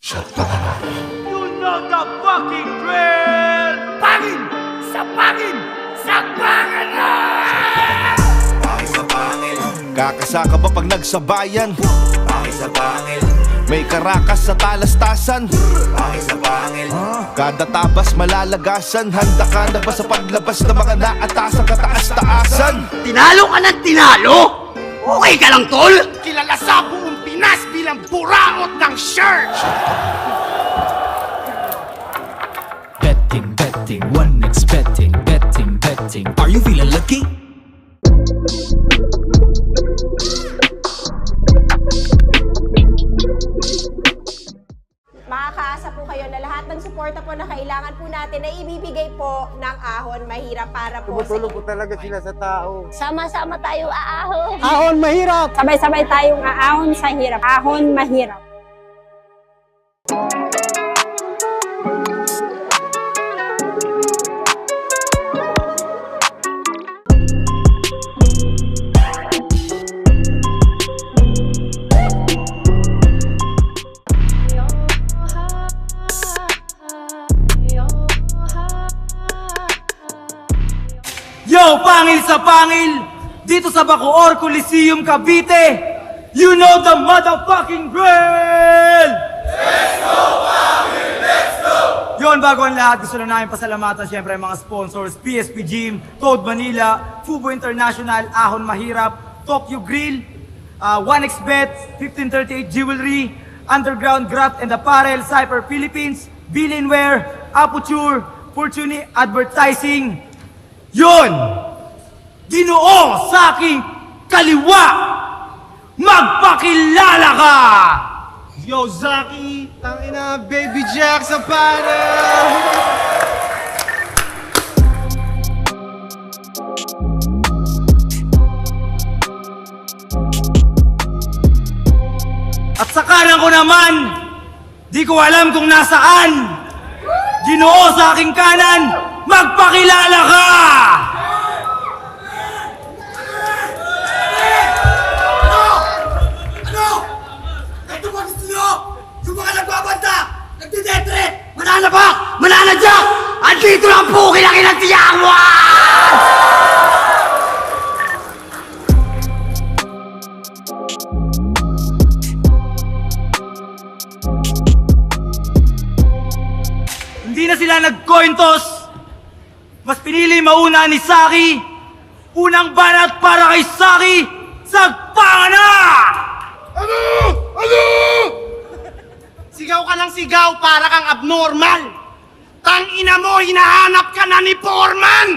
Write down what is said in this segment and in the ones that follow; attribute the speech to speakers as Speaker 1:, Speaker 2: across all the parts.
Speaker 1: You know the fucking drill! Pangin! Sa pangin! Sa pangin na!
Speaker 2: Pangil sa pangil,
Speaker 3: Kakasaka ba pag nagsabayan?
Speaker 2: pangil sa pangil,
Speaker 3: May karakas sa talastasan.
Speaker 2: pangil sa pangil,
Speaker 3: Kada tabas malalagasan. Handa ka na ba sa paglabas ng mga naatasang kataas-taasan?
Speaker 1: Tinalo ka ng tinalo? Okay ka lang, tol? Kilala sa buong Pinas bilang buraot ng shirt!
Speaker 4: Betting, betting, one expecting, betting, betting. Are you feeling lucky?
Speaker 5: Makakaasa po kayo na lahat ng suporta po na kailangan po natin ay ibibigay po ng Ahon Mahirap para po
Speaker 6: Tumutulong po talaga sila sa tao.
Speaker 7: Sama-sama tayo aahon.
Speaker 6: Ahon mahirap!
Speaker 7: Sabay-sabay tayong aahon sa hirap. Ahon mahirap.
Speaker 1: Yo, pangil sa pangil! Dito sa Bacoor Coliseum, Cavite! You know the motherfucking drill! Let's go, pangil! Let's go! Yon, bago ang lahat, gusto lang namin pasalamatan syempre ang mga sponsors, PSP Gym, Toad Manila, Fubo International, Ahon Mahirap, Tokyo Grill, 1xBet, 1538 Jewelry, Underground Graft and Apparel, Cypher Philippines, Billinware, Aputure, Fortuny Advertising. Yun! Ginoo sa aking kaliwa! Magpakilala ka!
Speaker 6: Yo, Zaki! Tangina, Baby Jack sa para!
Speaker 1: At sa kanan ko naman, di ko alam kung nasaan. Ginoo sa aking kanan, magpakilala ka! Ano? Ito ba gusto nyo? Yung mga nagbabanta, nagtidetre, mananabak, mananadyak! Andito lang po kinakinang tiyakwan! Hindi na sila nag-coin toss. Mas pinili mauna ni Saki. Unang banat para kay Saki. Sagpanga na!
Speaker 6: Ano? Ano? Sigaw ka ng sigaw para kang abnormal! Tangina mo, hinahanap ka na ni Foreman!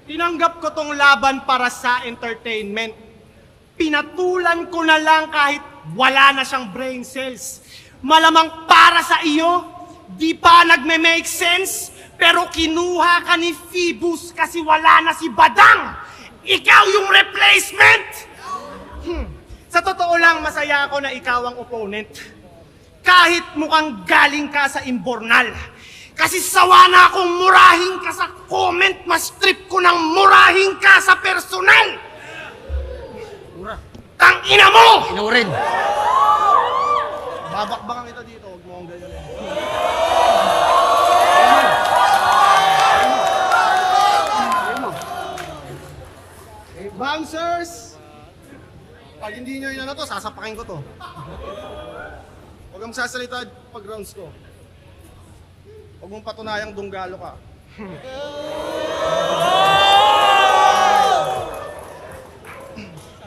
Speaker 6: Tinanggap ko tong laban para sa entertainment. Pinatulan ko na lang kahit wala na siyang brain cells. Malamang para sa iyo, di pa nagme-make sense, pero kinuha ka ni Phoebus kasi wala na si Badang. Ikaw yung replacement! Sa totoo lang, masaya ako na ikaw ang opponent. Kahit mukhang galing ka sa imbornal. Kasi sawa na akong murahin ka sa comment, mas trip ko nang murahin ka sa personal! Tangina mo!
Speaker 1: Inurin.
Speaker 6: Babakbakan kita dito, huwag mo akong ganyan. Bouncers! Pag hindi nyo yun to, sasapakin ko to. Huwag kang sasalita pag rounds ko. Huwag mong patunayang dunggalo ka.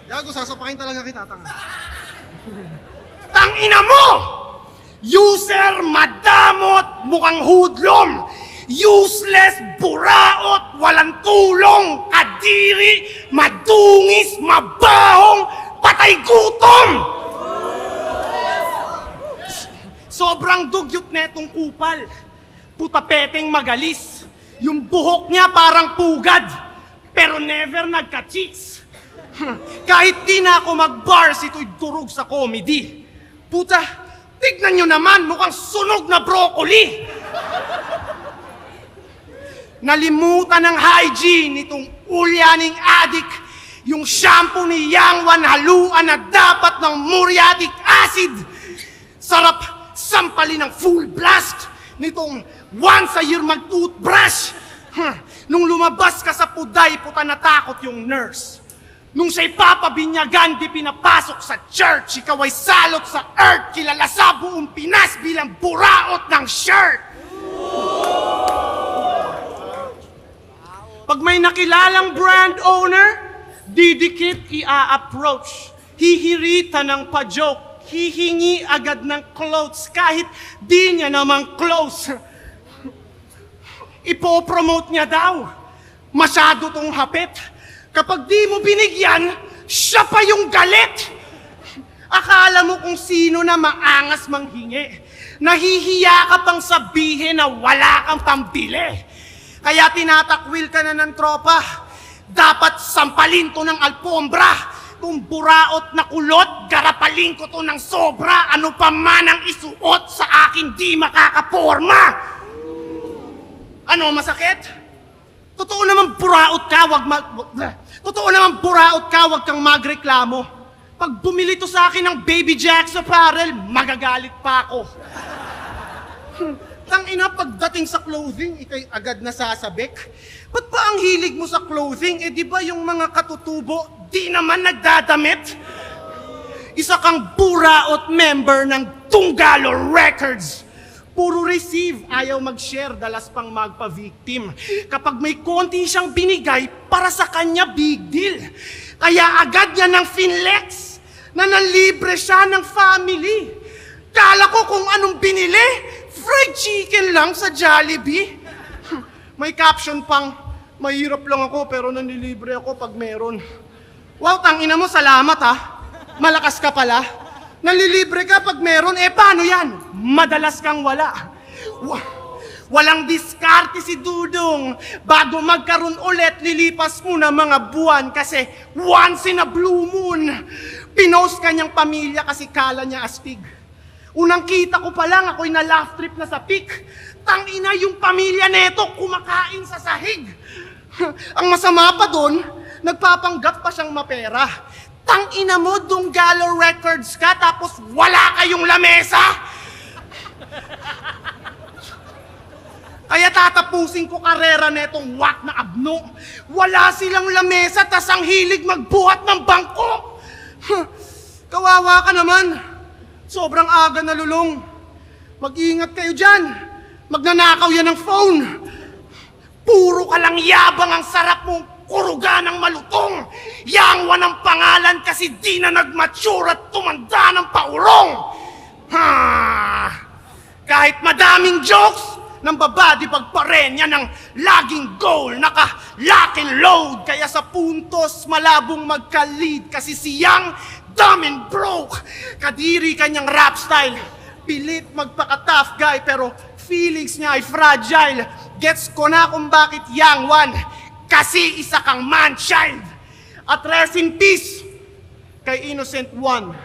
Speaker 6: Gago, sasapakin talaga kita, tanga. Tangina mo! User, madamot, mukhang hudlom! Useless, buraot, walang tulong, kadiri, madungis, mabahong, patay gutom! Sobrang dugyot netong kupal. Putapeteng magalis. Yung buhok niya parang pugad. Pero never nagka-cheeks. Kahit di na ako mag-bars, ito'y durog sa comedy. Puta, tignan nyo naman, mukhang sunog na broccoli. Nalimutan ng hygiene nitong ulyaning adik. Yung shampoo ni Yang Wan haluan na dapat ng muriatic acid. Sarap sampalin ng full blast nitong once a year mag-toothbrush. Nung lumabas ka sa puday, puta natakot yung nurse. Nung siya'y papabinyagan, di pinapasok sa church, ikaw ay salot sa earth, kilala sa buong Pinas bilang buraot ng shirt. Pag may nakilalang brand owner, didikit i-approach. Hihirita ng pa-joke, hihingi agad ng clothes kahit di niya namang close. Ipopromote niya daw. Masyado tong hapit. Kapag di mo binigyan, siya pa yung galit. Akala mo kung sino na maangas manghingi. Nahihiya ka pang sabihin na wala kang pambili. Kaya tinatakwil ka na ng tropa. Dapat sampalin to ng alpombra. Kung buraot na kulot, garapalin ko to ng sobra. Ano pa man ang isuot sa akin di makakaporma. Ano, masakit? Totoo naman buraot ka, wag kang magreklamo. Pag bumili to sa akin ng Baby Jack's apparel, magagalit pa ako. Tangina, pagdating sa clothing, ikay agad na sasabik. Ba't pa ang hilig mo sa clothing? Eh di ba yung mga katutubo, di naman nagdadamit? Isa kang buraot member ng Tunggalo Records. Puro receive, ayaw mag-share, dalas pang magpa-victim. Kapag may konti siyang binigay, para sa kanya big deal. Kaya agad niya ng finlex na nanlibre siya ng family. Kala ko kung anong binili, fried chicken lang sa Jollibee. May caption pang, mahirap lang ako pero nanlilibre ako pag meron. Wow, tangina mo, salamat ha. Malakas ka pala. Nanlilibre ka pag meron, eh paano yan? Madalas kang wala. Walang diskarte si Dudong. Bago magkaroon ulit, lilipas muna mga buwan kasi once in a blue moon. Pinost kanyang pamilya kasi kala niya astig. Unang kita ko pa lang, ako'y na laugh trip na sa peak. Tangina yung pamilya neto, kumakain sa sahig. Ang masama pa doon, nagpapanggap pa siyang mapera. Tangina mo, Tunggalo Records ka, tapos wala kayong lamesa? Kaya tatapusin ko karera netong wak na abno. Wala silang lamesa, tas ang hilig magbuhat ng bangko. Kawawa ka naman. Sobrang aga na lulong. Mag-iingat kayo dyan. Magnanakaw yan ng phone. Puro ka lang yabang, ang sarap mong kuruga ng malutong. Yang Wan ang pangalan kasi di na nag-mature at tumanda ng paurong. Kahit madaming jokes, ng babadi pagparenya ng laging goal, naka-lock and load. Kaya sa puntos, malabong magka-lead kasi siyang dumb and broke. Kadiri kanyang rap style. Pilit magpaka-tough guy pero feelings niya ay fragile. Gets ko na kung bakit Yang Wan, kasi isa kang man-child. At rest in peace kay Innocent One.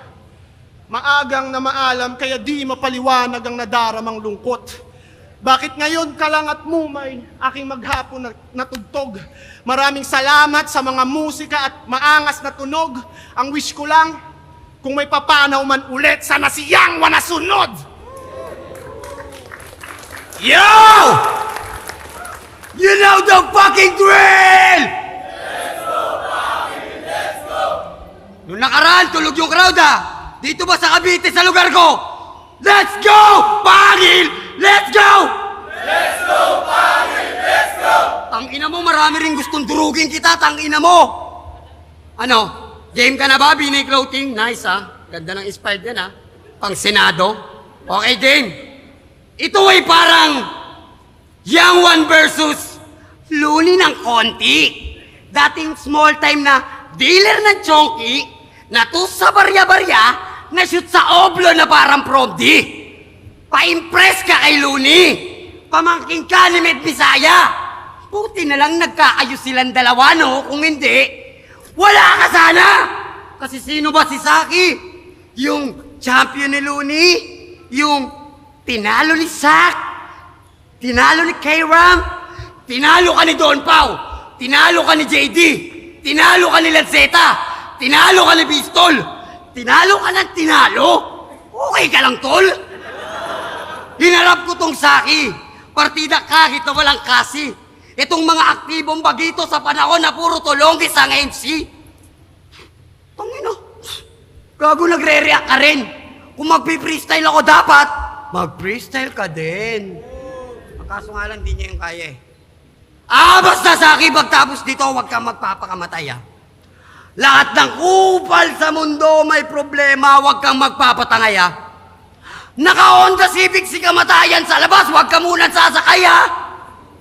Speaker 6: Maagang na maalam kaya di mapaliwanag ang nadaramang lungkot. Bakit ngayon ka lang at mumay aking maghapon na tugtog? Maraming salamat sa mga musika at maangas na tunog. Ang wish ko lang, kung may papanaw man ulit, sana si Yang Wan na sunod!
Speaker 1: Yo! You know the fucking drill! Nung nakaraan, tulog yung crowd ah! Dito ba sa Cavite sa lugar ko? Let's go! Pangil! Let's go! Let's go, Pangil! Let's go! Tangina mo, marami rin gustong durugin kita, tangina mo! Ano? Game ka na ba, Binay Clothing? Nice ah. Ganda ng inspired yan ah. Pang Senado. Okay, game. Ito ay parang Yang Wan versus Luni ng konti. Dating small time na dealer ng chonky, na to sa barya-barya, na shoot sa oblo na parang prom D. Pa-impress ka kay Luni. Pamangking ka ni Med Bisaya. Buti na lang nagkaayos silang dalawa, no? Kung hindi, wala ka sana. Kasi sino ba si Saki? Yung champion ni Luni? Yung tinalo ni Sak? Tinalo ni K-Ram?
Speaker 8: Tinalo ka ni Don Pao. Tinalo ka ni JD. Tinalo ka ni Lanceta. Tinalo ka ni Pistol. Tinalo ka ng tinalo. Okay ka lang, tol? Hinarap ko tong Saki. Partida kahit na walang kasi. Itong mga aktibong bagito sa panahon na puro tulongis ang MC. Tangino. Gago, nagre-react ka rin. Kung magpi-freestyle ako dapat, mag-freestyle ka din. Kaso nga lang, di niya yung kaya eh. Basta Saki, pagtapos dito, huwag kang magpapakamatay ah. Lahat ng kupal sa mundo may problema, huwag kang magpapatangay ah. Naka-Honda Civic si kamatayan sa labas, huwag ka muna sasakay ah.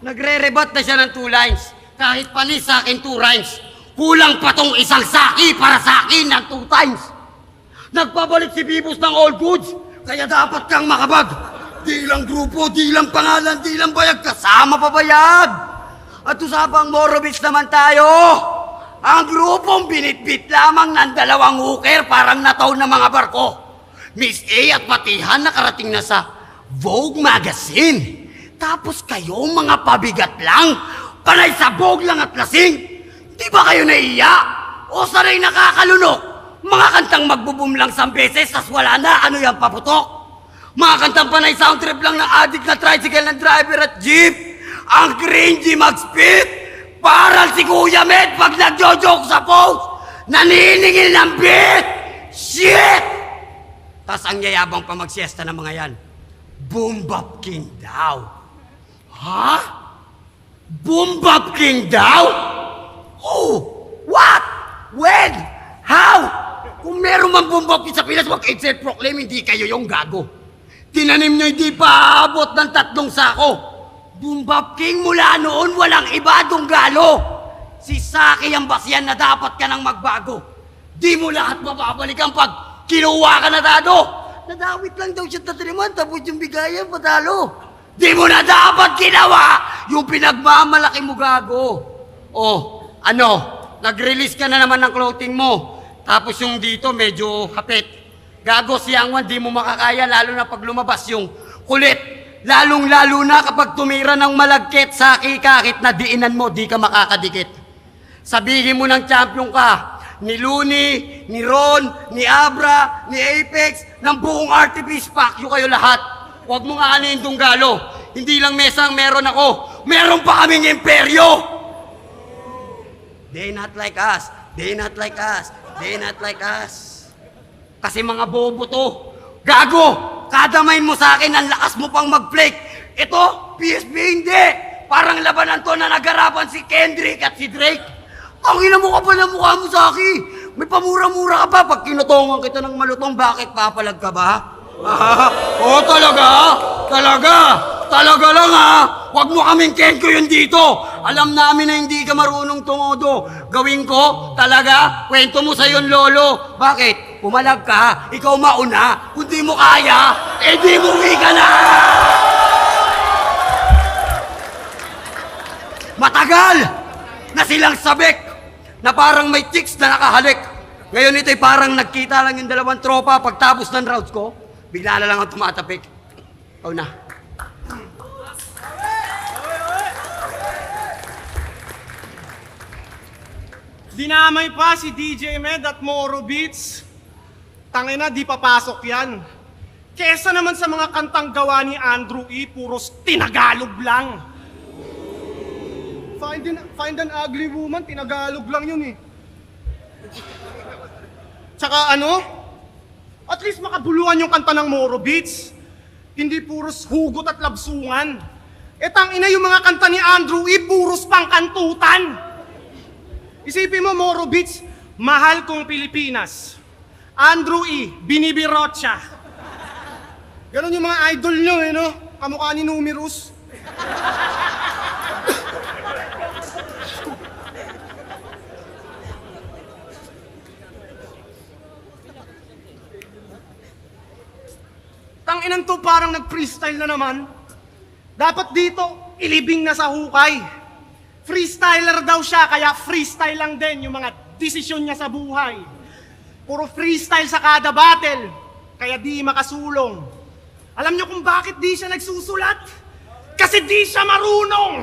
Speaker 8: Nagre-rebat na siya ng 2 lines. Kahit panis sa akin 2 rhymes. Kulang pa tong isang Saki para sa akin ng 2 times. Nagpabalik si Bibos ng all goods, kaya dapat kang makabag. Di lang grupo, di lang pangalan, di lang bayag, kasama pa bayag. At usapang Morobits naman tayo. Ang grupong binitbit lamang ng 2 hooker parang nataw na mga barko. Miss A at Patihan nakarating na sa Vogue Magazine. Tapos kayo mga pabigat lang, panay sa Vogue lang at lasing. Di ba kayo naiya? O sanay nakakalunok? Mga kantang magbo-boom lang 1 beses, tas wala na, ano yung paputok? Mga kantang panay sound trip lang ng addict na tricycle ng driver at jeep. Ang cringy mag-spit. Parang si Kuya Med pag nagjo-joke sa post. Naniningil ng beat. Shit! Tas ang yayabang pa magsiesta ng mga yan. Boom Bap King daw. Ha? Boom Bap King daw? Who? What? When? How? Kung meron man Boom Bap King sa Pinas, mag-self-proclaim, hindi kayo yung gago. Tinanim nyo hindi pa abot ng 3 sako. Boom Bap King mula noon walang iba Dunggalo. Si Saki ang basyan na dapat ka nang magbago. Di mo lahat mababalikan pag kinuha ka na dado. Nadawit lang daw siya tataliman tapos yung bigayan patalo. Di mo na dapat ginawa yung pinagmamalaki mo gago. Oh, ano? Nag-release ka na naman ng clothing mo. Tapos yung dito medyo hapit. Gago si Angwan, di mo makakaya lalo na pag lumabas yung kulit. Lalong-lalo na kapag tumira ng malagkit, Saki, kahit na diinan mo, di ka makakadikit. Sabihin mo ng champion ka, ni Looney, ni Ron, ni Abra, ni Apex, ng buong RTP, fuck you kayo lahat. Huwag mo nga anin Dunggalo. Hindi lang mesang meron ako, meron pa kaming imperyo. They not like us, they not like us, they not like us. Kasi mga bobo to. Gago! Kadamain mo sa akin, ang lakas mo pang mag-flake. Ito, PSP hindi. Parang labanan to na nagarapan si Kendrick at si Drake. Ang ina mo ka pa na mukha mo sa akin. May pamura-mura ka pa. Pag kinutongan kita ng malutong, bakit papalag ka ba? Oo, talaga? Talaga? Talaga lang ha? Huwag mo kaming kenko yun dito. Alam namin na hindi ka marunong tumodo. Gawin ko, talaga, kwento mo sa yon lolo. Bakit? Pumalag ka, ikaw mauna. Kung di mo kaya, di muwi ka na! Matagal na silang sabik na parang may chicks na nakahalik. Ngayon ito'y parang nagkita lang yung 2 tropa pagtapos ng rounds ko. Bigla na lang ang tumatapik. Ikaw na.
Speaker 6: Dinamay pa si DJ Med at Moro Beats. Tangina, di papasok yan. Kesa naman sa mga kantang gawa ni Andrew E, puros tinagalog lang. Find an ugly woman, tinagalog lang yun eh. Tsaka ano? At least makabuluhan yung kanta ng Moro Beats. Hindi puros hugot at labsungan. Tangina yung mga kanta ni Andrew E, puros pangkantutan. Isipin mo, Moro Beats, mahal kong Pilipinas. Andrew E, binibirot siya. Ganon yung mga idol nyo, eh, no? Kamukha ni Numerous. Tanginan to, parang nag-freestyle na naman. Dapat dito, ilibing na sa hukay. Freestyler daw siya, kaya freestyle lang din yung mga desisyon niya sa buhay. Puro freestyle sa kada battle, kaya di makasulong. Alam niyo kung bakit di siya nagsusulat? Kasi di siya marunong!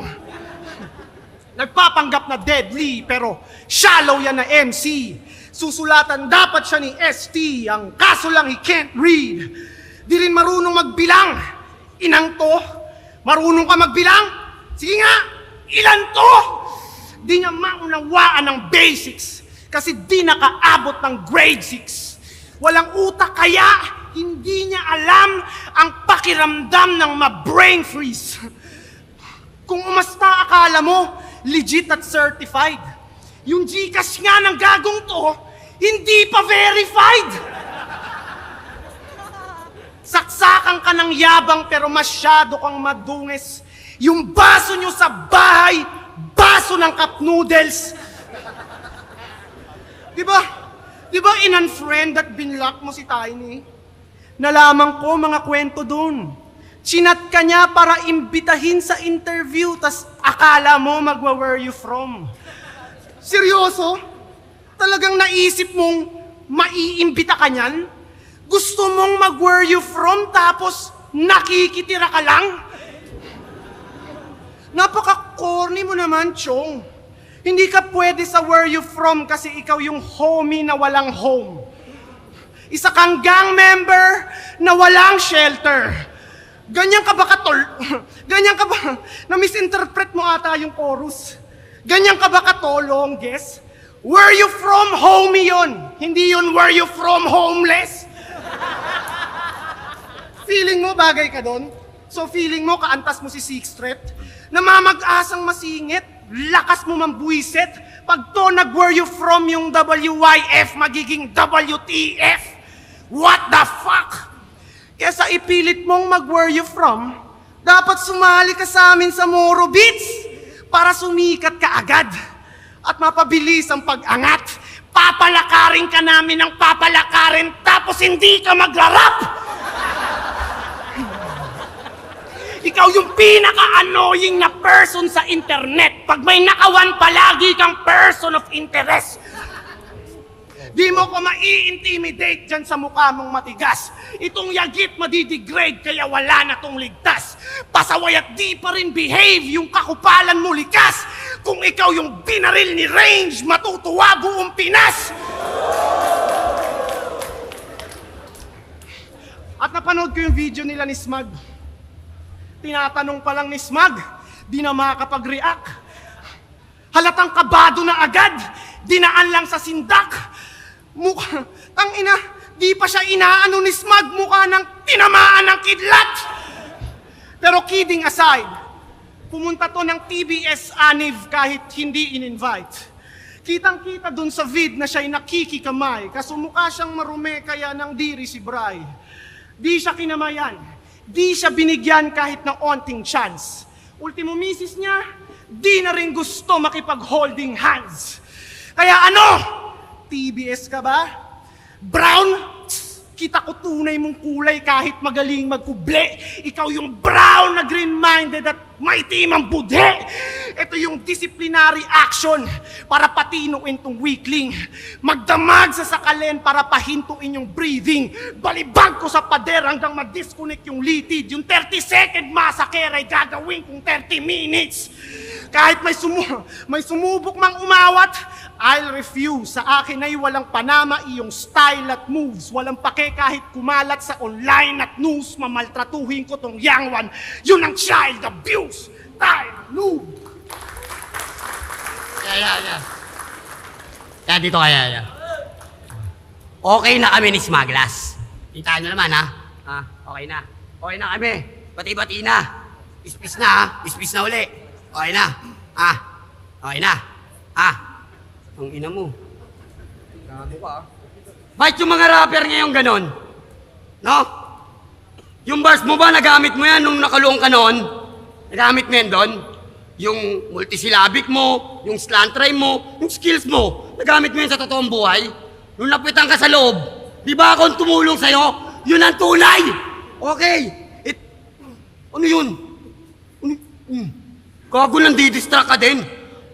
Speaker 6: Nagpapanggap na deadly, pero shallow yan na MC. Susulatan dapat siya ni ST, ang kaso lang he can't read. Di rin marunong magbilang. Inang to, marunong ka magbilang? Sige nga, ilan to? Di niya maunawaan ng basics kasi di nakaabot ng grade 6. Walang utak kaya hindi niya alam ang pakiramdam ng ma-brain freeze. Kung umasta akala mo, legit at certified. Yung Gcash nga ng gagong to, hindi pa verified. Saksakan ka ng yabang pero masyado kang madungis. Yung baso nyo sa bahay, baso ng cup noodles. Diba in-unfriend at binlock mo si Tiny? Nalaman ko mga kwento dun. Chinat ka niya para imbitahin sa interview, tas akala mo where you from. Seryoso? Talagang naisip mong maiimbita ka niyan? Gusto mong where you from tapos nakikitira ka lang? Napaka-corny mo naman, Chong. Hindi ka pwede sa where you from kasi ikaw yung homie na walang home. Isa kang gang member na walang shelter. Ganyan ka ba katol? Ganyan ka ba? Na-misinterpret mo ata yung chorus. Ganyan ka ba katolong, guess? Where you from, homie yun. Hindi yun where you from, homeless. Feeling mo bagay ka doon? So feeling mo kaantas mo si Sixth Threat? Namamag-asang masingit, lakas mo mambuisit. Pag to where you from yung WYF, magiging WTF. What the fuck? Kesa ipilit mong where you from, dapat sumali ka sa amin sa Moro Beats para sumikat ka agad at mapabilis ang pag-angat. Papalakarin ka namin ng papalakarin tapos hindi ka magra-rap! Ikaw yung pinaka-annoying na person sa internet pag may nakawan palagi kang person of interest. Di mo ko mai-intimidate dyan sa mukha mong matigas. Itong yagit madidegrade kaya wala na tong ligtas. Pasaway at di pa rin behave yung kakupalan mo likas. Kung ikaw yung binaril ni Range, matutuwa buong Pinas. At napanood ko yung video nila ni Smag. Tinatanong pa lang ni Smag, di na makakapag-react. Halatang kabado na agad, dinaan lang sa sindak. Mukha, tangina, di pa siya inaano ni Smag, mukha ng tinamaan ng kidlat. Pero kidding aside, pumunta to ng TBS Aniv kahit hindi in-invite. Kitang-kita dun sa vid na siya'y nakikikamay, kaso mukha siyang marume kaya nang diri si Bray. Di siya kinamayan, di siya binigyan kahit ng onting chance. Ultimo misis niya, di na rin gusto makipag-holding hands. Kaya ano? TBS ka ba? Brown? Kita ko tunay mong kulay kahit magaling magkuble. Ikaw yung brown na green-minded at may timang budhe. Ito yung disciplinary action para patinuin tong weakling. Magdamag sa sakalin para pahintuin yung breathing. Balibag ko sa pader hanggang ma-disconnect yung litid. Yung 30-second massacre ay gagawin kong 30 minutes. Kahit may sumubok mang umawat, I'll refuse. Sa akin ay walang panama iyong style at moves. Walang pake kahit kumalat sa online at news. Mamaltratuhin ko tong young one. Yun ang child abuse. Tayo, noob.
Speaker 8: Kaya dito kaya. Okay na kami ni Smaglas. Kita nyo naman ha? Okay na. Okay na kami. Bati-bati na. Ispis na ha? Ispis na uli. Okay na. Okay na. Ang ina mo. Gago ka. Bakit yung mga rapper ngayon ganon? No? Yung bars mo ba, nagamit mo yan nung nakaluong ka noon? Nagamit mo yan doon? Yung multisyllabic mo, yung slant rhyme mo, yung skills mo, nagamit mo yan sa totoong buhay? Nung napitan ka sa loob, di ba akong tumulong sa'yo? Yun ang tunay! Okay. Ano yun? Gago lang di-distract ka din.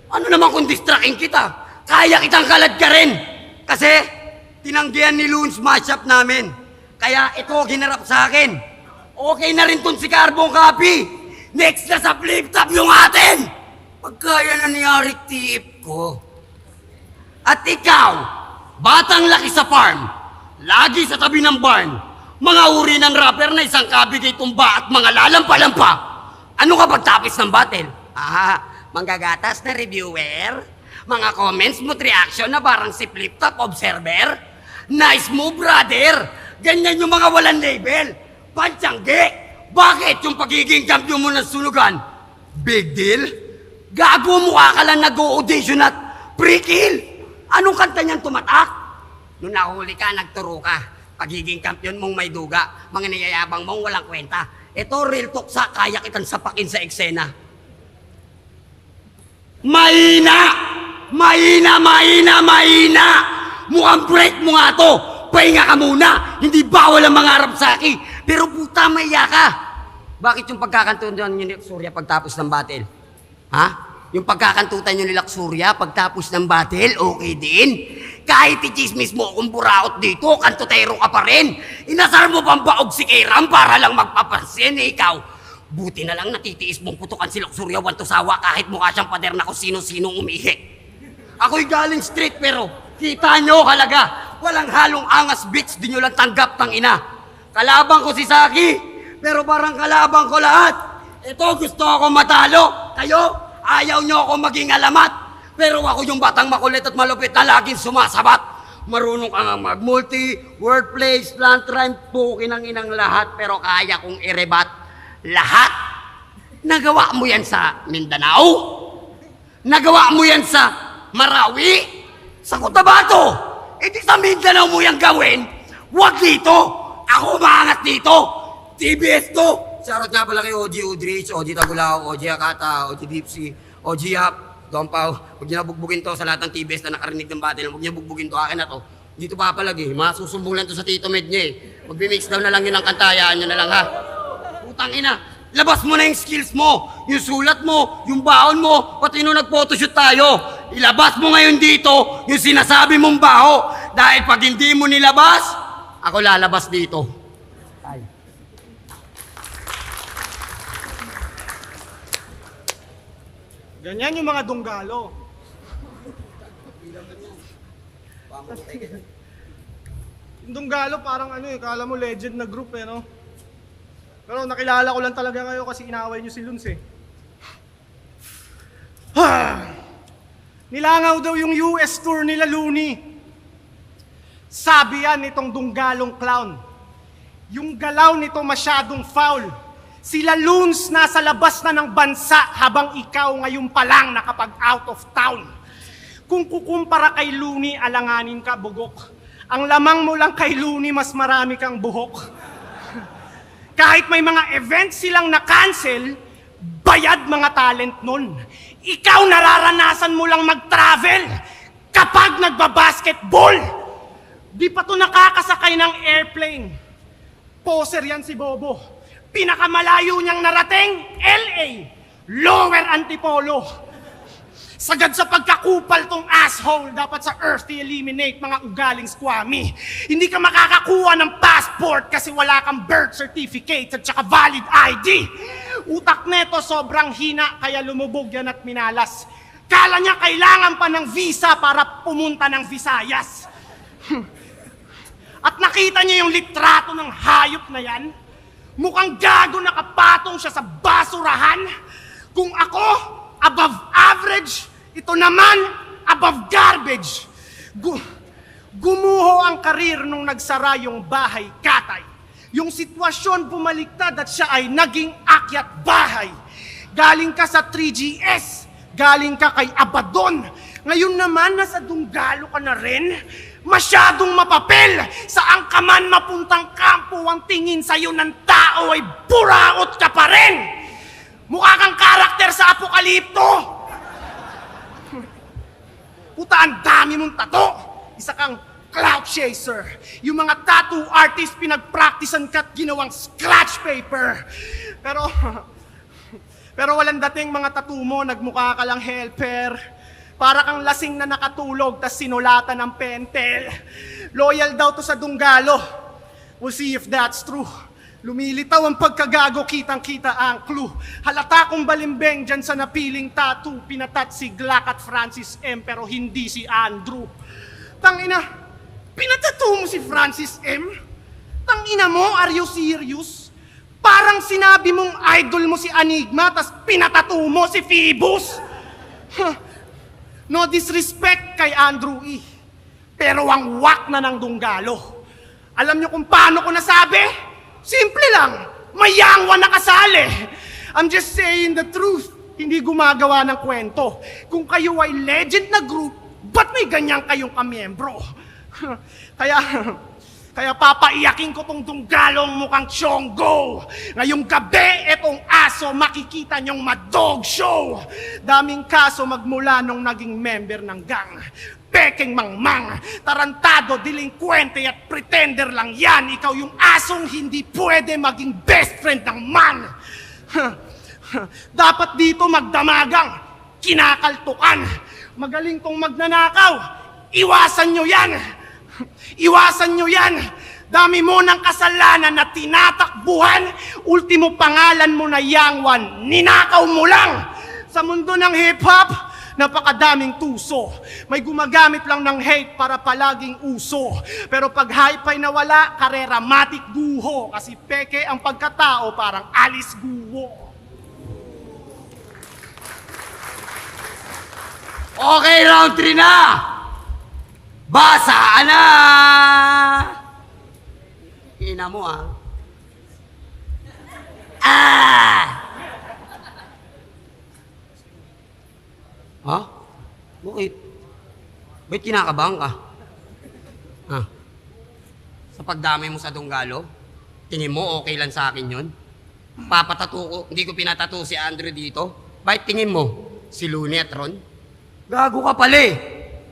Speaker 8: Ano naman kung distracting kita? Kaya kitang kalad ka rin. Kasi, tinanggihan ni Loons matchup namin. Kaya ito, ginarap sa akin. Okay na rin tun si Carbon Copy. Next na sa flip top yung atin! pagkaya na ni Arik tiip ko. At ikaw, batang laki sa farm, lagi sa tabi ng barn, mga uri ng rapper na isang kabigay tumba at mga lalampa-lampa. Ano ka pagtapos ng battle? Manggagatas na reviewer? Mga comments mo't reaction na parang si Flip Top Observer? Nice move, brother! Ganyan yung mga walang label. Pantsangge! Bakit yung pagiging champion mo ng sunugan? Big deal? Gago, mukha ka lang nag-audition at pre-kill! Anong kanta niyan tumatak? Nung nahuli ka, nagturo ka. Pagiging kampiyon mong may duga, mga niyayabang mong walang kwenta. Ito, real talk sa kaya kitang sapakin sa eksena. Mahina! Mahina, mahina, mahina! Mukhang break mo nga to! Pahinga ka muna! Hindi bawal ang mga Arab saki! Pero puta, maiya ka! Bakit yung pagkakantuan nyo ni Surya pagtapos ng battle? Ha? Yung pagkakantutan nyo ni Laksurya pagtapos ng battle, okay din. Kahit i-chismis mo kung buraot dito, kantutero ka pa rin. Inasar mo pang baog si Kairam para lang magpapansin, ikaw. Buti na lang natitiis mong putukan si Laksurya wantosawa kahit mukha siyang pader na kung sino-sinong umihi. Ako'y galing street pero kita nyo halaga. Walang halong angas bitch, di nyo lang tanggap tang ina. Kalabang ko si Saki, pero parang kalabang ko lahat. Ito gusto ako matalo, kayo? Ayaw nyo ako maging alamat. Pero ako yung batang makulit at malupit na laging sumasabat. Marunong ka nga mag-multi, wordplay, slant rhyme, pukin ang inang lahat. Pero kaya kong irebat lahat. Nagawa mo yan sa Mindanao? Nagawa mo yan sa Marawi? Sa Cotabato? E di sa Mindanao mo yan gawin? Huwag dito! Ako maangat dito! TBS to! Shoutout nga pala kay OG Udrich, OG Tagulao, OG Akata, OG Dipsy, OG Yap, Dompaw. Huwag niyo na bugbugin to sa lahat ng TBS na nakarinig ng battle. Huwag niyo bugbugin to, akin na to. Dito papalagi, masusumbong lang to sa Tito Med niya eh. Magbi-mix down na lang yun ang kantayaan nyo na lang ha. Putang ina, labas mo na yung skills mo, yung sulat mo, yung baon mo, pati nung nag-photoshoot tayo. Ilabas mo ngayon dito yung sinasabi mong baho. Dahil pag hindi mo nilabas, ako lalabas dito.
Speaker 6: Ganyan yung mga dunggalo. Yung dunggalo parang kala mo legend na group no? Pero nakilala ko lang talaga kayo kasi inaway nyo si Luns eh. Nilangaw daw yung US tour nila Looney. Sabi yan nitong dunggalong clown. Yung galaw nito masyadong foul. Sila Loons nasa labas na ng bansa habang ikaw ngayon pa lang nakapag out of town. Kung kukumpara kay Looney, alanganin ka bugok. Ang lamang mo lang kay Looney, mas marami kang buhok. Kahit may mga events silang na-cancel, bayad mga talent nun. Ikaw nararanasan mo lang mag-travel kapag nagbabasketball. Di pa to nakakasakay ng airplane. Poser yan si Bobo. Pinakamalayo niyang narating, LA, Lower Antipolo. Sagad sa pagkakupal tong asshole, dapat sa earth i-eliminate mga ugaling squammy. Hindi ka makakakuha ng passport kasi wala kang birth certificate at saka valid ID. Utak neto sobrang hina kaya lumubog yan at minalas. Kala niya kailangan pa ng visa para pumunta ng Visayas. At nakita niya yung litrato ng hayop na yan? Mukhang gago nakapatong siya sa basurahan. Kung ako, above average, ito naman, above garbage. Gumuho ang karir nung nagsara yung bahay katay. Yung sitwasyon bumaliktad at siya ay naging akyat bahay. Galing ka sa 3GS, galing ka kay Abaddon. Ngayon naman, nasa Dunggalo ka na rin. Masyadong mapapel. Saan ka man mapuntang kampo, ang tingin sa'yo ng tao ay buraot ka pa rin. Mukha kang karakter sa Apokalipto. Puta, ang dami mong tato. Isa kang clout chaser. Yung mga tattoo artist pinagpracticean ka't ginawang scratch paper. Pero walang dating mga tattoo mo, nagmukha ka lang helper. Para kang lasing na nakatulog tas sinulatan ng pentel. Loyal daw to sa Dunggalo. We'll see if that's true. Lumilitaw ang pagkagago, kitang-kita ang clue. Halata kong balimbing dyan sa napiling tattoo. Pinatat si Glock at Francis M. pero hindi si Andrew. Tangina, pinatattoo mo si Francis M? Tangina mo, are you serious? Parang sinabi mong idol mo si Enigma tas pinatattoo mo si Phoebus. Huh. No disrespect kay Andrew E. Pero ang wak na ng Dunggalo. Alam niyo kung paano ko nasabi? Simple lang, may yangwa na kasali. I'm just saying the truth, hindi gumagawa ng kwento. Kung kayo ay legend na group, ba't may ganyan kayong kamiyembro? Kaya papaiyakin ko tong Dunggalong mukhang Chonggo. Ngayong gabi, etong aso makikita nyong ma-dog show. Daming kaso magmula nung naging member ng gang. Pekeng mangmang, tarantado, delinkwente at pretender lang yan. Ikaw yung asong hindi pwede maging best friend ng man. Dapat dito magdamagang, kinakaltukan. Magaling tong magnanakaw, iwasan nyo yan. Iwasan nyo yan. Dami mo ng kasalanan na tinatakbuhan. Ultimo pangalan mo na Yangwan, ninakaw mo lang. Sa mundo ng hip-hop, napakadaming tuso. May gumagamit lang ng hate para palaging uso. Pero pag hype ay nawala, karera matik guho. Kasi peke ang pagkatao parang Alice Guo.
Speaker 8: Okay, round 3 na! Basa na! Ina mo ah. Ha? Bakit? Ba't kinakabahan ka? Ha? Sa pagdamay mo sa Dunggalo? Tingin mo okay lang sa akin yun? Papatato ko, hindi ko pinatato si Andrew dito? Bakit tingin mo? Si Looney at Ron? Gago ka pala eh!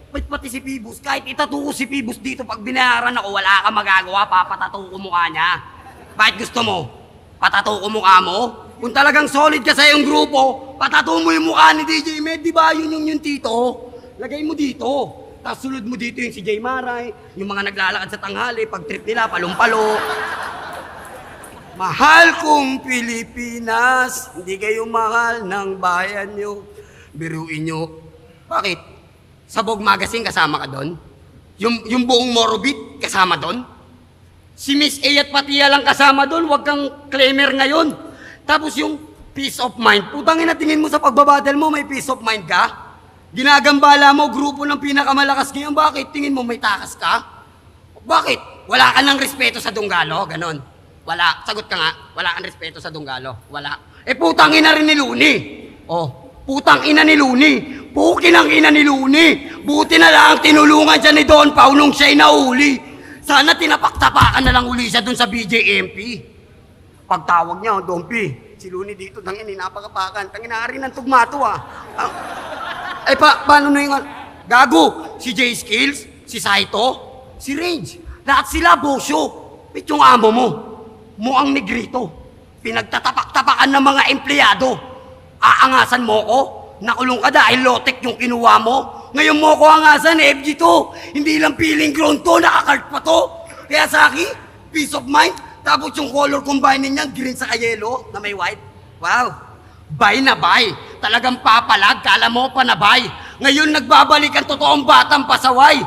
Speaker 8: Ba't pati si Phoebus? Kahit itatato ko si Phoebus dito, pag binayaran ako, wala ka magagawa, papatato ko mukha niya. Bakit gusto mo? Patato ko mukha mo? Kung talagang solid ka sa iyong grupo, patato mo yung mukha ni DJ Med, di ba? Yun yung tito. Lagay mo dito. Tapos sulod mo dito yung si Jay Maray, yung mga naglalakad sa tanghali, pag trip nila, palumpalo. Mahal kong Pilipinas, hindi kayo mahal ng bayan nyo. Biruin nyo. Bakit? Sabog Magazine kasama ka doon? Yung buong Morobit kasama doon? Si Miss A at Patia lang kasama doon, wag kang claimer ngayon. Tapos yung peace of mind, putangin na tingin mo sa pagbabattle mo, may peace of mind ka? Ginagambala mo, grupo ng pinakamalakas ngayon, bakit? Tingin mo may takas ka? Bakit? Wala ka ng respeto sa Dunggalo? Ganon. Wala. Sagot ka nga, wala kang respeto sa Dunggalo. Wala. Eh putangin na rin ni Looney. Oh, putang ina ni Looney. Pukin ang ina ni Looney. Buti na lang tinulungan siya ni Don Pao nung siya'y nahuli. Sana tinapaktapakan na lang uli siya dun sa BJMP. Pagtawag niya, Don P, si Looney dito, tangin, napakapakan. Tangin na rin ang tugmato ah. Paano na yung... Gago, si J Skills, si Saito, si Range. Lahat sila, bosyo. Pit yung amo mo. Muang negrito. Pinagtatapak-tapakan ng mga empleyado. Aangasan mo ko? Nakulong ka dahil lotek yung kinuha mo. Ngayon mo ko angasan, FG to. Hindi lang feeling ground to, nakakart pa to. Kaya sa akin, peace of mind. Tapos yung color combining niyan, green sa yellow na may white. Wow. Bay na bay. Talagang papalag, kala mo pa na bay. Ngayon nagbabalik ang totoong batang pasaway.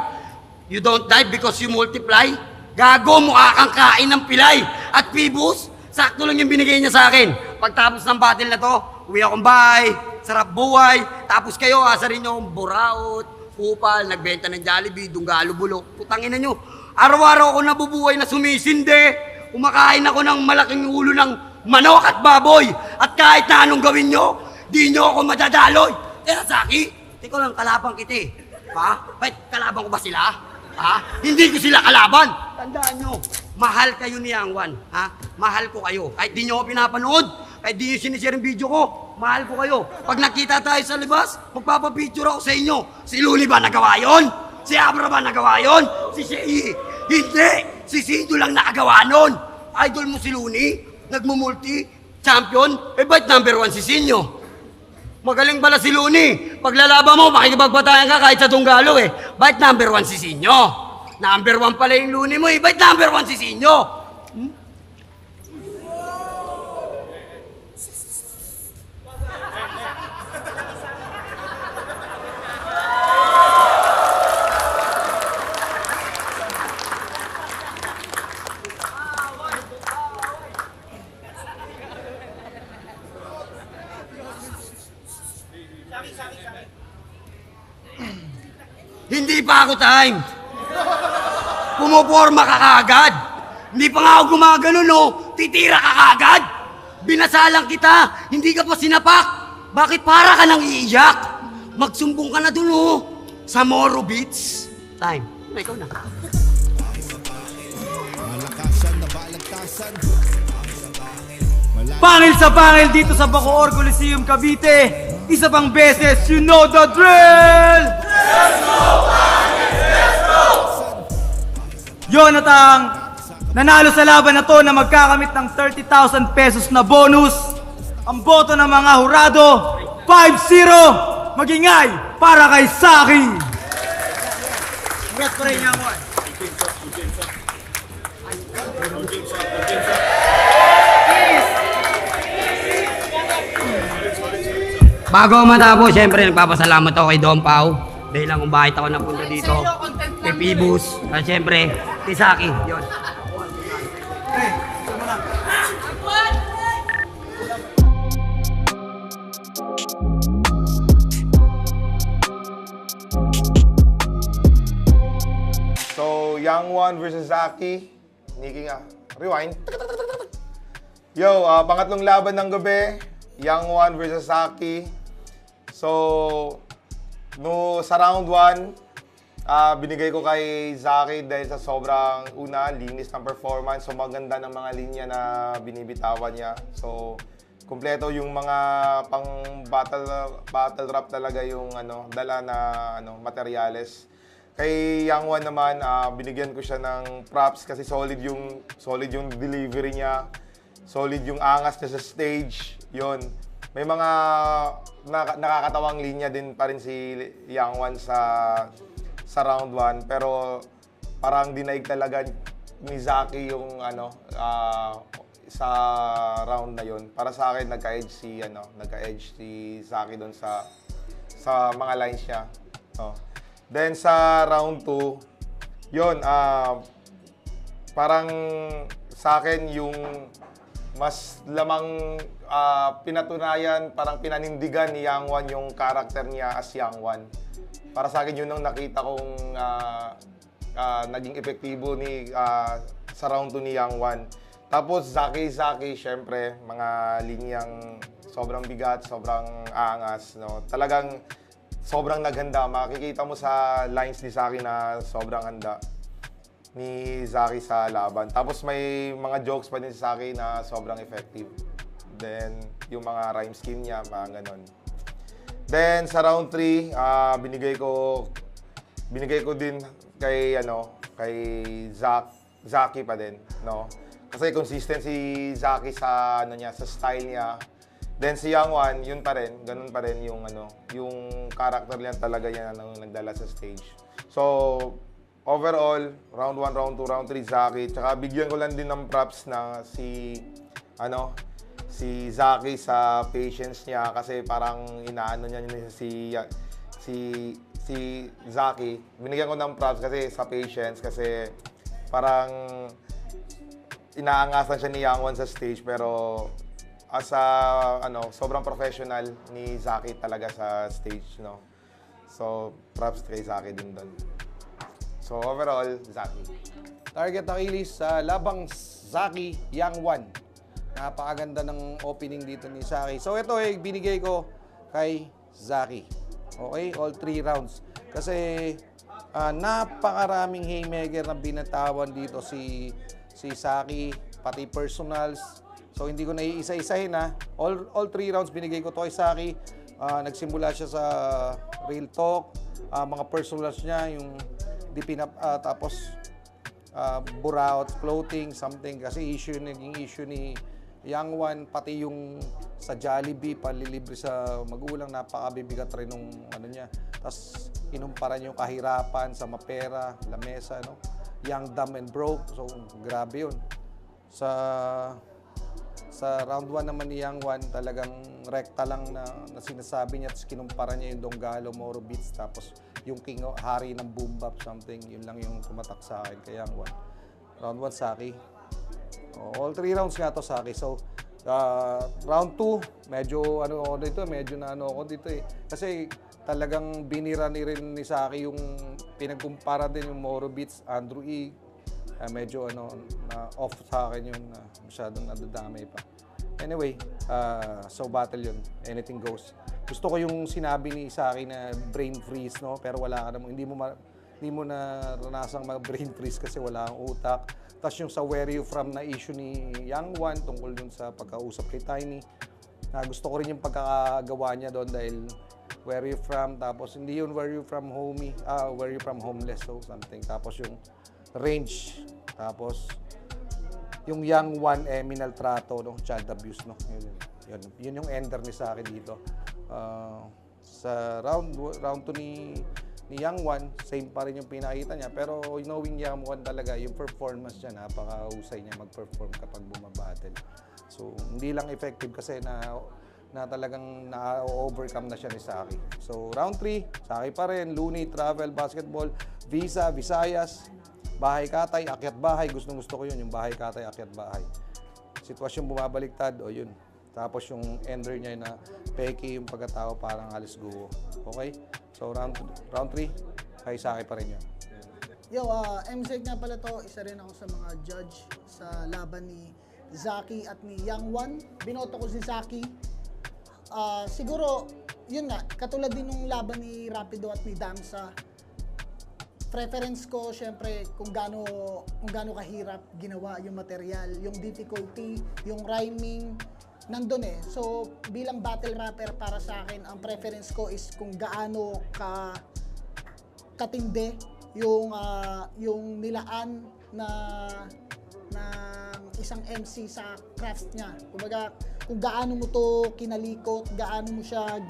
Speaker 8: You don't die because you multiply. Gago, mukha kang kain ng pilay. At Phoebus, sakto lang yung binigay niya sa akin. Pagtapos ng battle na to, uwi akong bahay, sarap buhay, tapos kayo asarin nyo buraot, kupal, nagbenta ng Jollibee, Dunggalo, bulok. Putangin na nyo, araw-araw ako nabubuhay na sumisinde, kumakain ako ng malaking ulo ng manok at baboy, at kahit na anong gawin nyo, di nyo ako madadaloy. Kaya Saki, teko lang, kalabang kita eh. Ha? Ba't kalabang ko ba sila? Ha? Hindi ko sila kalaban. Tandaan nyo, mahal kayo ni Yangwan. Ha? Mahal ko kayo. Kahit di nyo ako pinapanood, kahit di nyo sinishare yung video ko, mahal ko kayo. Pag nakita tayo sa libas, magpapapicture ako sa inyo. Si Looney ba nagawa yun? Si Abra ba nagawa yun? Si Shei? Hindi! Si Sido lang nakagawa nun. Idol mo si Looney? Nagmumulti? Champion? Eh ba't number 1 si Sinyo? Magaling pala si Looney. Pag lalaban mo, makikipagbatayan ka kahit sa Dunggalo eh. Ba't number 1 si Sinyo? Number 1 pala yung Looney mo eh. Ba't number 1 si Sinyo? Hindi pa ako time. Pumoporma ka kaagad. Hindi pa nga ako gumagano, no? Titira ka kaagad. Binasalang kita, hindi ka pa sinapak. Bakit para ka nang iiyak? Magsumbong ka na dun, oh. Sa Moro Beach. Time. Ikaw na.
Speaker 3: Malakasan na balagtasan.
Speaker 1: Pangil sa pangil dito sa Bacoor Coliseum, Cavite. Isa pang beses, you know the drill! Jonathan, nanalo sa laban na to na magkakamit ng 30,000 pesos na bonus. Ang boto ng mga hurado, 5-0. Magingay para kay Saki. Congrats pa rin niya mo.
Speaker 8: Bago matapos, syempre nagpapasalamat ako kay Don Pao. Dahil lang kung bakit ako napunta dito. Kay Pibus. At syempre, kay Saki. Yun.
Speaker 9: So, Young One versus Zaki. Niki nga. Rewind. Yo, pangatlong laban ng gabi. Young One versus Zaki. So, sa round 1, binigay ko kay Zaki dahil sa sobrang linis ng performance. So, maganda ng mga linya na binibitawan niya. So, kumpleto yung mga pang battle rap talaga yung dala na materyales. Kay Young One naman, binigyan ko siya ng props kasi solid yung delivery niya. Solid yung angas niya sa stage. Yon. May mga nakakatawang linya din pa rin si Young One sa round 1, pero parang dinaig talaga ni Zaki yung sa round na yon. Para sa akin nagka-edge si Zaki doon sa mga lines niya. No. Then sa round 2, yon, parang sa akin yung mas lamang pinatunayan, parang pinanindigan ni Young One yung karakter niya as Young One. Para sa akin yun ang nakita kong naging epektibo sa round 2 ni Young One. Tapos Zaki, syempre, mga linyang sobrang bigat, sobrang angas, no? Talagang sobrang naghanda. Makikita mo sa lines ni Zaki na sobrang handa ni Zaki sa laban. Tapos may mga jokes pa din si Zaki na sobrang effective. Then, yung mga rhyme scheme niya, mga ganon. Then, sa round 3, binigay ko din kay Zaki pa din, no? Kasi consistent si Zaki sa sa style niya. Then si Young One, yun pa rin, ganun pa rin yung yung character niya talaga yan nagdala sa stage. So, overall, round 1, round 2, round 3 Zaki. Tsaka bigyan ko lang din ng props na si Zaki sa patience niya kasi parang inaano niya si Zaki. Binigyan ko ng props kasi sa patience kasi parang inaangasan siya ni Young One sa stage pero sobrang professional ni Zaki talaga sa stage, no. So, props kay Zaki din doon. So, overall, Zaki.
Speaker 10: Target Achilles sa labang Zaki, Young One. Napakaganda ng opening dito ni Zaki. So, ito binigay ko kay Zaki. Okay? All 3 rounds. Kasi, napakaraming haymaker na binatawan dito si Zaki, pati personals. So, hindi ko na iisa-isahin All 3 rounds binigay ko to kay Zaki. Nagsimula siya sa real talk, mga personals niya, yung tapos buraot, floating, something. Kasi naging issue ni Young One, pati yung sa Jollibee, palilibre sa magulang, napakabibigat rin nung niya. Tapos, inumparan yung kahirapan sa mapera, lamesa, no? Young, dumb, and broke. So, grabe yun. Sa round 1 naman ni Young One, talagang rekta lang na sinasabi niya, tapos kinumpara niya yung Donggalo, Moro Beats, tapos yung king hari ng boom bap, something. Yun lang yung tumatak sa akin kay Young One. Round 1, Zaki. All 3 rounds nga to, Zaki. So, Round 2, medyo ano ako dito, medyo na ano ako dito eh. Kasi talagang binira ni rin ni Saki yung pinagkumpara din yung Moro Beats, Andrew E. Medyo ano, na off sa akin yun, masyadong nadadamay pa. Anyway, so battle yun. Anything goes. Gusto ko yung sinabi ni Saki na brain freeze, no? Pero wala ka namang, hindi mo naranasang mag-brain freeze kasi wala kang utak. Tapos yung sa Where You From na issue ni Young One tungkol dun sa pagkausap kay Tiny. Gusto ko rin yung pagkakagawa niya doon dahil Where You From, tapos hindi yun Where You From Homie, Where You From Homeless, so something. Tapos yung range, tapos yung Young One, minaltrato, no? Child abuse, no? Yun yung ender ni Saki dito. Sa round 2 ni Young One, same pa rin yung pinakita niya. Pero knowing Young One talaga, yung performance niya, napakahusay niya mag-perform kapag bumabattle. So, hindi lang effective kasi na talagang na-overcome na siya ni Saki. So, round 3, Saki pa rin, Looney, Travel, Basketball, Visa, Visayas, Bahay Katay, Akyat Bahay. Gusto ko yun, yung Bahay Katay, Akyat Bahay. Sitwasyon bumabaliktad, o yun. Tapos yung ender niya na peki yung pagkatao parang alis guho. Okay? So round 3, kay Saki pa rin yun.
Speaker 11: Yo, MZ nga pala to, isa rin ako sa mga judge sa laban ni Zaki at ni Young One. Binoto ko si Zaki. Siguro, yun nga, katulad din ng laban ni Rapido at ni Damsa. Preference ko, syempre, kung gaano kahirap ginawa yung material, yung difficulty, yung rhyming, nandun eh. So, bilang battle rapper para sa akin, ang preference ko is kung gaano katindi yung nilaan ng isang MC sa craft niya. Kumbaga, kung gaano mo to kinalikot, gaano mo siya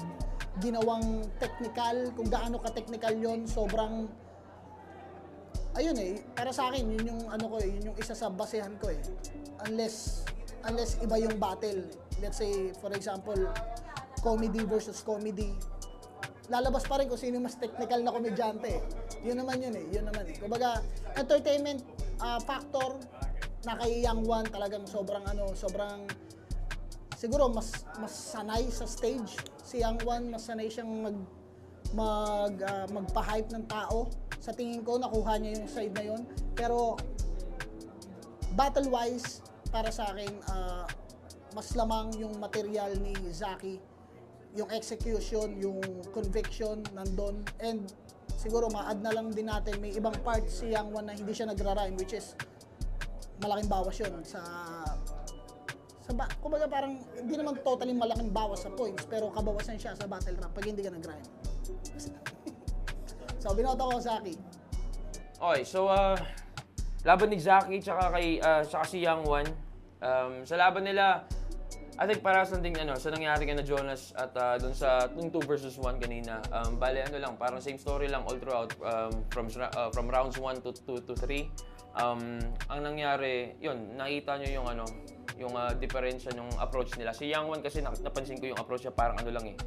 Speaker 11: ginawang technical, kung gaano ka-technical yon, sobrang ayun eh, para sa akin, yun yung ano ko eh, yun yung isa sa basehan ko eh. Unless iba yung battle. Let's say, for example, comedy versus comedy. Lalabas pa rin kung sino mas technical na komedyante. Yun naman yun eh. Kumbaga, entertainment factor na kay Young One talagang sobrang siguro mas sanay sa stage. Si Young One, mas sanay siyang magpa-hype ng tao. Sa tingin ko, nakuha niya yung side na yun. Pero, battle-wise, para sa akin, mas lamang yung material ni Zaki, yung execution, yung conviction nandun. And siguro ma-add na lang din natin, may ibang part si Young One na hindi siya nagra-rhyme, which is malaking bawas yun kumbaga parang hindi naman totally malaking bawas sa points, pero kabawasan siya sa battle rap pag hindi ka nag-rhyme. So, binoto ko Zaki.
Speaker 12: Okay, so laban ni Zaki tsaka si Young One. Sa laban nila, I think parehas lang din sa nangyari kay na Jonas at dun sa 2 versus 1 kanina. Bale lang, parang same story lang all throughout from rounds 1 to 3. Ang nangyari, yun, nakita nyo yung diferensya ng approach nila. Si Young One kasi napansin ko yung approach niya parang lang eh.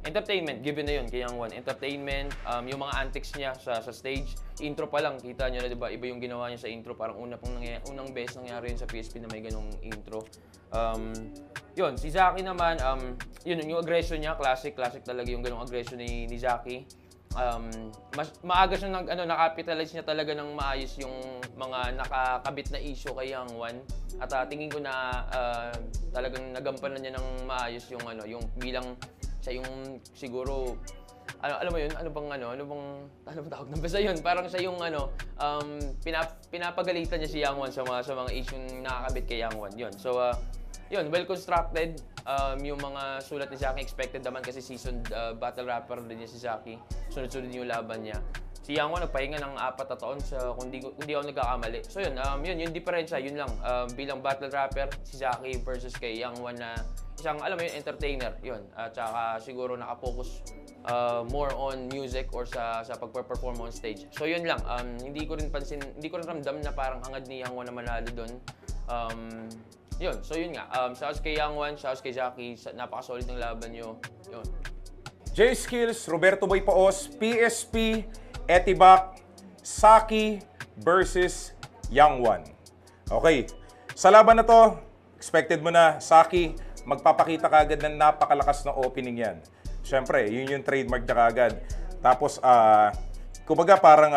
Speaker 12: Entertainment, given na yun kay Young One. Entertainment, yung mga antics niya sa stage. Intro pa lang, kita nyo na diba, iba yung ginawa niya sa intro. Parang unang beses nangyari yun sa PSP na may ganong intro. Yun, si Zaki naman, yun yung aggression niya, classic talaga yung ganong aggression ni Zaki. Mas maaga siya nakapitalize niya talaga ng maayos yung mga nakakabit na issue kay Young One. At tingin ko na talagang nagampanan niya ng maayos yung yung bilang siya yung siguro alam mo yun, ano bang tawag na basta yun, parang siya yung pinapagalitan niya si Young One sa mga issue nakakabit kay Young One. Yun. So yun, well constructed. Yung mga sulat ni Zaki expected naman kasi seasoned battle rapper din niya si Zaki. Sunod-sunod yung laban niya. Si Young One nagpahinga ng 4 na taon kung hindi ako nagkakamali. So yun, yung diferensya, yun lang. Bilang battle rapper, si Zaki versus kay Young One na isang, alam mo yun, entertainer. Yun. At saka siguro nakapokus more on music or sa pagpe-perform on stage. So yun lang. Hindi ko rin ramdam na parang hangad ni Young One na manalo doon. Yun, so yun nga. Shouts kay Young One, shouts kay Zaki. Napaka-solid ng laban nyo. Yun.
Speaker 13: J-Skills, Roberto Boy Paos, PSP, Etibac, Saki versus Young One. Okay, sa laban na to, expected mo na, Saki, magpapakita ka agad ng napakalakas na opening yan. Siyempre, yun yung trademark niya kaagad. Tapos, kumbaga parang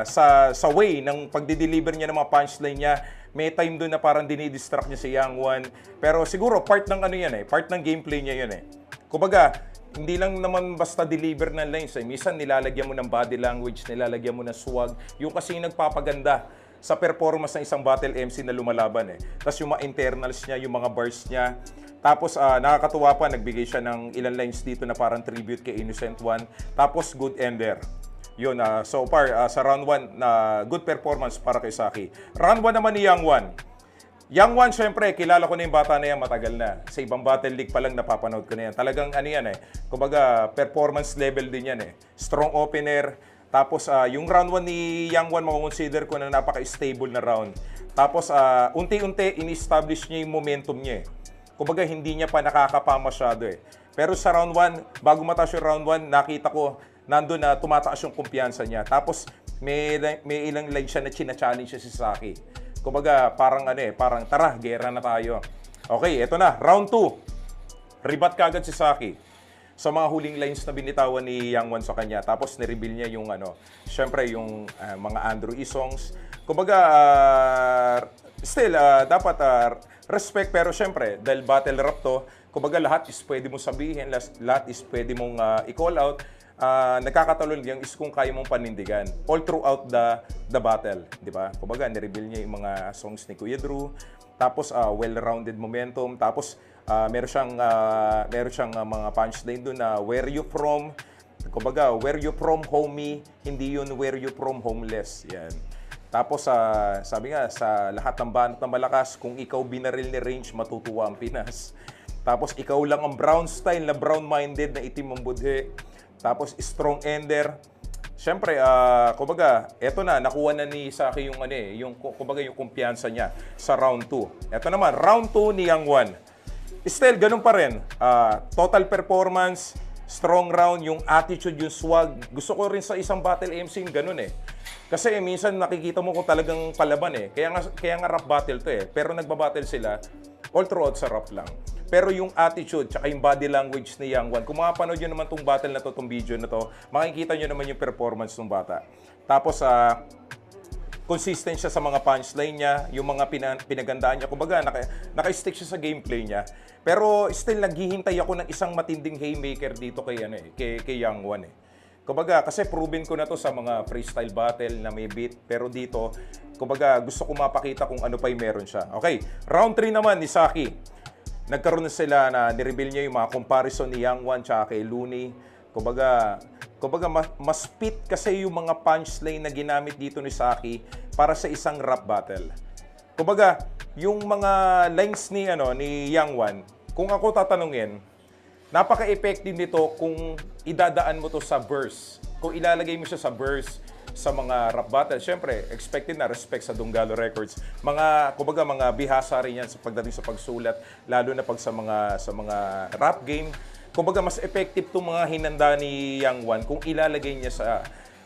Speaker 13: sa way ng pagdi-deliver niya ng mga punchline niya, may time doon na parang dinidistract niya si Yang Wan. Pero siguro, part ng ano yan part ng gameplay niya yun Kumbaga, hindi lang naman basta deliver ng lines Minsan nilalagyan mo ng body language, nilalagyan mo ng swag. Yung kasi yung nagpapaganda sa performance ng isang battle MC na lumalaban Tapos yung mga internals niya, yung mga bars niya. Tapos nakakatuwa pa, nagbigay siya ng ilang lines dito na parang tribute kay Innocent One. Tapos good ender. Yun, so far sa round 1, good performance para kay Saki. Round 1 naman ni Yang Wan. Yang Wan, syempre, kilala ko na yung bata na yan, matagal na. Sa ibang Battle League pa lang napapanood ko na yan. Talagang ano yan kumbaga performance level din yan Strong opener. Tapos yung round 1 ni Yang Wan, makukonsider ko na napaka-stable na round. Tapos unti-unti, in-establish niya yung momentum niya Kumbaga hindi niya pa nakakapa masyado Pero sa round 1, bago mataas yung round 1, nakita ko, nandun na tumataas yung kumpiyansa niya. Tapos may ilang line siya na china-challenge siya si Saki. Kumbaga, parang parang tara, gera na tayo. Okay, eto na, round 2. Ribat kagad si Saki sa mga huling lines na binitawan ni Yang Wan sa kanya. Tapos nireveal niya yung syempre yung mga Andrew E. songs. Kumbaga, still, dapat respect, pero syempre, dahil battle rap to, kumbaga lahat is pwede mong sabihin, lahat is pwede mong i-call out. Nagkakatalon lang is kung kaya mong panindigan all throughout the battle, di ba? Kumbaga, nireveal niya yung mga songs ni Kuya Drew, tapos well-rounded momentum, tapos meron siyang mga punchline doon na where you from, kumbaga, where you from homie, hindi yun where you from homeless. Yan. Tapos sabi nga, sa lahat ng banat na malakas, kung ikaw binaril ni Range, matutuwa ang Pinas. Tapos ikaw lang ang brown style na brown-minded na itim ang budhe. Tapos strong ender. Siyempre, kumbaga, eto na, nakuha na ni Saki yung kumbaga yung kumpiyansa niya sa round 2. Eto naman, round 2 ni Yang Wan. Still, ganun pa rin. Total performance, strong round, yung attitude, yung swag. Gusto ko rin sa isang battle MC yung ganun Kasi minsan nakikita mo kung talagang palaban Kaya nga rap battle to Pero nagbabattle sila all throughout sa rap lang. Pero yung attitude, tsaka yung body language ni Yang Wan, kung makapanood nyo naman tong battle na to, tong video na to, makikita nyo naman yung performance ng bata. Tapos, consistent siya sa mga punchline niya, yung mga pinagandaan niya. Kumbaga, naka-stick siya sa gameplay niya. Pero still, naghihintay ako ng isang matinding haymaker dito kay Yang Wan Kumbaga, kasi proven ko na to sa mga freestyle battle na may beat. Pero dito, kumbaga, gusto ko mapakita kung ano pa yung meron siya. Okay, round 3 naman ni Saki. Nagkaroon na sila na nireveal niya yung mga comparison ni Yang Wan tsaka kay Looney. Kumbaga mas fit kasi yung mga punchline na ginamit dito ni Saki para sa isang rap battle. Kumbaga, yung mga lines ni Yang Wan, kung ako tatanungin, napaka-effective nito kung idadaan mo to sa verse. Kung ilalagay mo siya sa verse, sa mga rap battle, syempre, expected na respect sa Dunggalo Records. Kumbaga, mga bihasa rin yan sa pagdating sa pagsulat, lalo na pag sa mga rap game. Kumbaga, mas effective itong mga hinanda ni Yang Wan kung ilalagay niya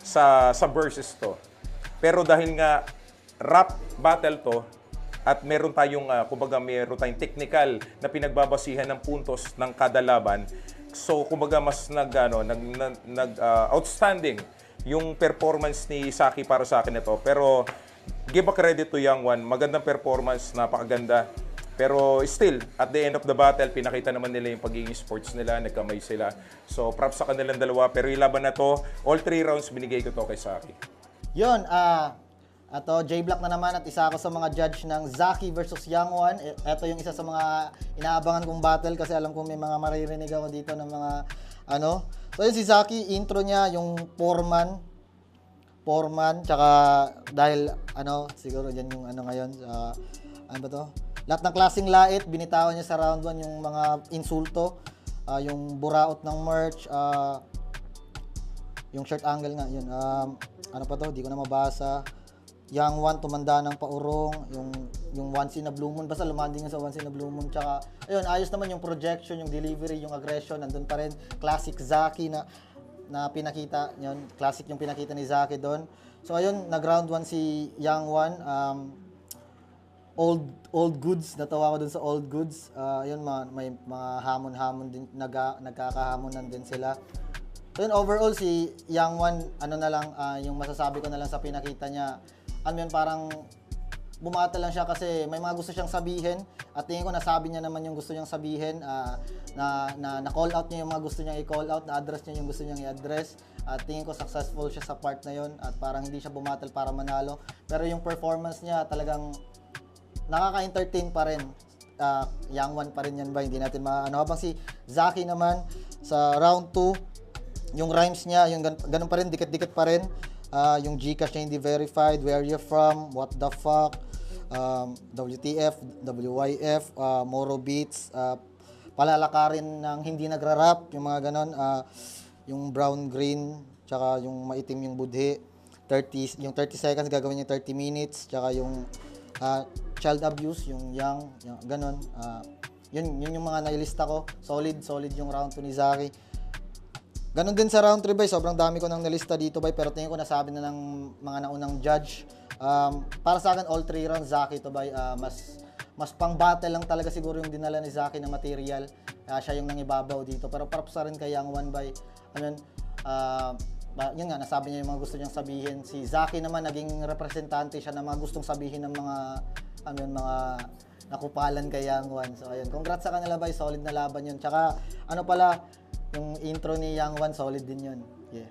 Speaker 13: sa verses to. Pero dahil nga rap battle to, at meron tayong technical na pinagbabasihan ng puntos ng kada laban, so kumbaga mas outstanding yung performance ni Saki para sa akin ito. Pero give a credit to Yang Wan. Magandang performance, napakaganda. Pero still, at the end of the battle, pinakita naman nila yung pagiging sports nila, nagkamay sila. So props sa kanilang dalawa. Pero yung laban na to, all 3 rounds binigay ko to kay Saki.
Speaker 14: Yun, ato, J-Block na naman at isa ako sa mga judge ng Zaki versus Yang Wan. Ito yung isa sa mga inaabangan kong battle kasi alam ko may mga maririnig ako dito ng mga So yun si Zaki, intro niya yung foreman, tsaka dahil siguro dyan yung ngayon, ano ba to? Lahat ng klaseng lait, binitawan niya sa round 1 yung mga insulto, yung buraot ng merch, yung shirt angle nga, yun. Ano pa to? Di ko na mabasa. Yang Wan tumanda ng paurong, yung Once in a Blue Moon, basta lumanding nga sa Once in a Blue Moon, tsaka ayun, ayos naman yung projection, yung delivery, yung aggression, nandun pa rin. Classic Zaki na pinakita, yun, classic yung pinakita ni Zaki doon. So ayun, nag round 1 si Yang Wan. old goods. Natawa ko dun sa old goods. Yun, may mga hamon-hamon din, nagkakahamonan din sila. So yun, overall, si Young One, ano na lang, yung masasabi ko na lang sa pinakita niya, yun, parang bumata lang siya kasi may mga gusto siyang sabihin at tingin ko nasabi niya naman yung gusto niyang sabihin, na call out niya yung mga gusto niyang i-call out, na-address niya yung gusto niyang i-address. At tingin ko successful siya sa part na yon at parang hindi siya bumatal para manalo. Pero yung performance niya talagang nakaka-entertain pa rin. Young One pa rin yan ba? Hindi natin maano. Habang si Zaki naman sa round 2, yung rhymes niya, yung ganun pa rin, dikit-dikit pa rin. Yung Gcash niya hindi verified, where you from, what the fuck, WTF, WYF, Moro Beats, palalakarin ng hindi nagra-rap, yung mga ganon, yung brown green, tsaka yung maitim yung budhi, yung 30 seconds gagawin niya 30 minutes, tsaka yung child abuse, yung young ganon. Yun yung mga nailista ko. Solid yung round 2 ni Zaki. Ganon din sa round 3 bay, sobrang dami ko nang nalista dito bay, pero tingin ko nasabi na ng mga naunang judge. Para sa akin, all 3 rounds Zaki to bay, mas pang battle lang talaga siguro yung dinala ni Zaki na material. Siya yung nangibabaw dito, pero props sa rin kay Young One bay. Yun nga, nasabi niya yung mga gusto niyang sabihin. Si Zaki naman, naging representante siya ng mga gustong sabihin ng mga nakupalan kay Young One. So ayun, congrats sa kanila bay, solid na laban yun. Tsaka yung intro ni Young One, solid din yun. Yeah.